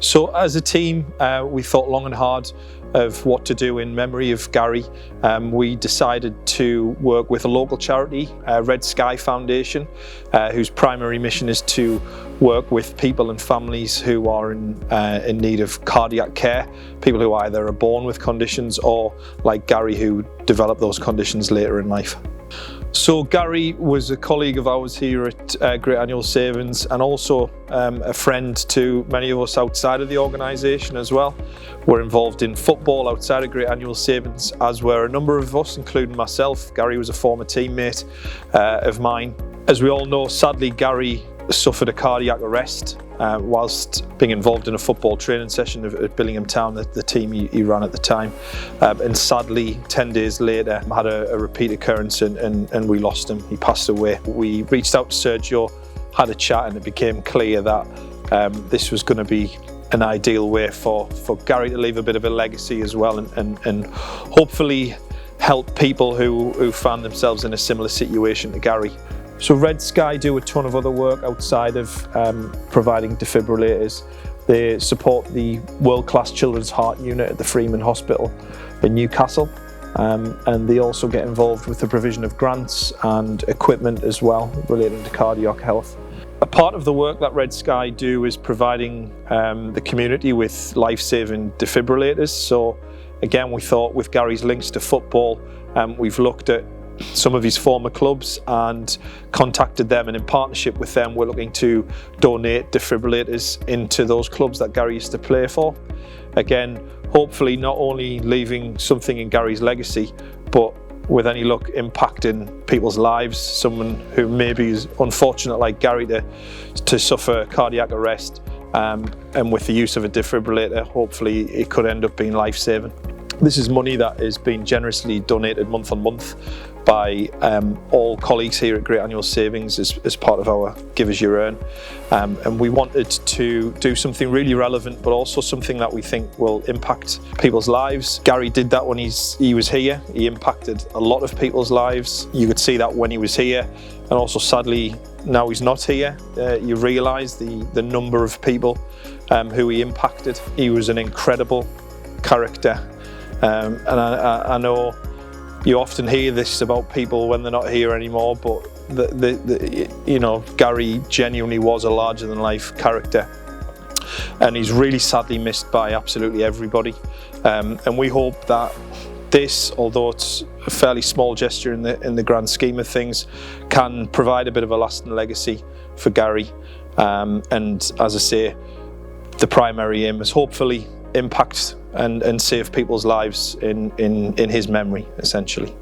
So as a team, we thought long and hard of what to do in memory of Gary. We decided to work with a local charity, Red Sky Foundation, whose primary mission is to work with people and families who are in need of cardiac care, people who either are born with conditions or, like Gary, who develop those conditions later in life. So Gary was a colleague of ours here at Great Annual Savings, and also a friend to many of us outside of the organisation as well. We're involved in football outside of Great Annual Savings, as were a number of us, including myself. Gary was a former teammate of mine. As we all know, sadly, Gary suffered a cardiac arrest whilst being involved in a football training session at Billingham Town, the team he ran at the time. And sadly, 10 days later, had a repeat occurrence and we lost him. He passed away. We reached out to Sergio, had a chat, and it became clear that this was going to be an ideal way for Gary to leave a bit of a legacy as well, and hopefully help people who found themselves in a similar situation to Gary. So Red Sky do a ton of other work outside of providing defibrillators. They support the world-class Children's Heart Unit at the Freeman Hospital in Newcastle, and they also get involved with the provision of grants and equipment as well relating to cardiac health. A part of the work that Red Sky do is providing the community with life-saving defibrillators. So again, we thought with Gary's links to football, we've looked at some of his former clubs and contacted them, and in partnership with them we're looking to donate defibrillators into those clubs that Gary used to play for. Again, hopefully not only leaving something in Gary's legacy, but with any luck impacting people's lives. Someone who maybe is unfortunate like Gary to suffer cardiac arrest, and with the use of a defibrillator, hopefully it could end up being life-saving. This is money that is being generously donated month on month by all colleagues here at Great Annual Savings as part of our Give As You Earn. And we wanted to do something really relevant, but also something that we think will impact people's lives. Gary did that when he was here. He impacted a lot of people's lives. You could see that when he was here, and also sadly now he's not here. You realise the number of people who he impacted. He was an incredible character. And I know you often hear this about people when they're not here anymore, but you know, Gary genuinely was a larger-than-life character, and he's really sadly missed by absolutely everybody. And we hope that this, although it's a fairly small gesture in the grand scheme of things, can provide a bit of a lasting legacy for Gary. And as I say, the primary aim is hopefully impact and save people's lives in his memory, essentially.